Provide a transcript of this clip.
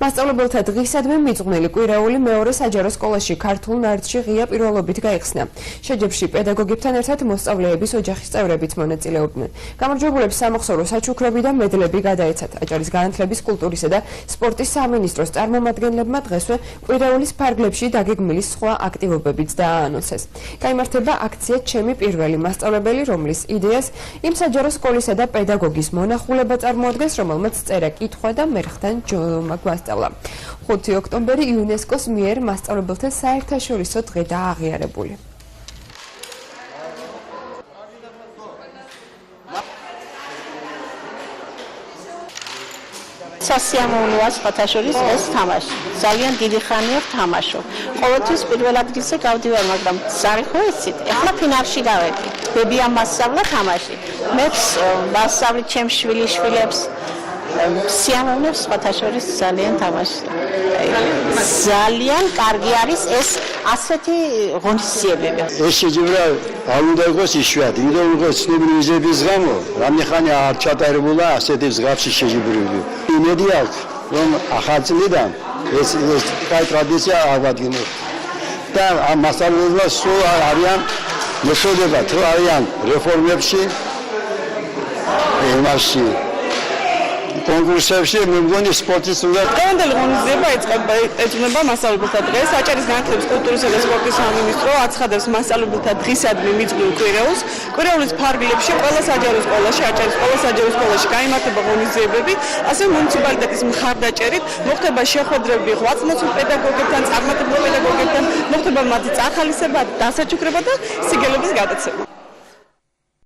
მასწავლებელთა დღისადმი მიძღვნილი კვირაული მეორე საჯარო სკოლაში ქართულ ნარდში ღია პირველობით გაიხსნა. შეჯიბრში პედაგოგებთან ერთად მოსწავლეების ოჯახის წევრებიც მონაწილეობდნენ. გამარჯვებულებს სამახსოვრო საჩუქრები და მედლები გადაეცათ. აჭარის განათლების, კულტურისა და სპორტის სამინისტროს წარმომადგენლებმა დღესვე კვირაულის ფარგლებში დაგეგმილი სხვა აქტივობებიც დააანონსეს. გაიმართება აქცია ჩემი პირველი მასწავლებელი, რომლის იდეას იმ საჯარო სკოლისა და პედაგოგის მონახულება წარმოადგენს, რომელმაც წერა, კითხვა და მერხთან ჯომა გვასწავლა. 5 ოქტომბერი იუნესკოს მიერ მასწავლებელთა საერთაშორისო დღედაა აღიარებული. სასიამოვნოა სხვათა შორის ეს თამაში. ძალიან დიდი ხანია ვთამაშობ. ყოველთვის პირველ ადგილზე გავდივარ, მაგრამ ზარი ხო იცით? ეხლა ფინალში გავედი. ბებია მასწავლა თამაში. მეც ვასწავლი ჩემს შვილიშვილებს. სიამოვნებს სხვათა შორის ძალიან თამაში. ძალიან კარგი არის ეს ასეთი ღონისძიებები. ეს შეჯიბრა არ უნდა იყოს იშვიათი, იმიტომ რომ ცნობილი მიზების გამო რამეხანი არ ჩატარებულა ასეთი ზღაპში შეჯიბრები. იმედი აქვს, რომ ახალ წლიდან ეს კაი ტრადიცია აღადგინოს. და ამ მასწავლებელმა სულ არიან მეთოდება, თუ არიან რეფორმებში, იმაში კონკურსებში, მე მგონი სპორტის უნდა დღევანდელი ღონისძიება ეძღვნება მასწავლებელთა დღეს. აჭარის განათლების, კულტურისა და სპორტის სამინისტრო აცხადებს მასწავლებელთა დღისადმი მიძღვნილ კვირაულს. კვირაულის ფარგლებში ყველა საჯარო სკოლაში, აჭარის ყველა საჯარო სკოლაში გაიმართება ღონისძიებები, ასევე მუნიციპალიტეტის მხარდაჭერით მოხდება შეხვედრები ღვაწლმოსილ პედაგოგებთან, წარმატებულ პედაგოგებთან, მოხდება მათი წახალისება, დასაჩუქრება და სიგელების გადაცემა.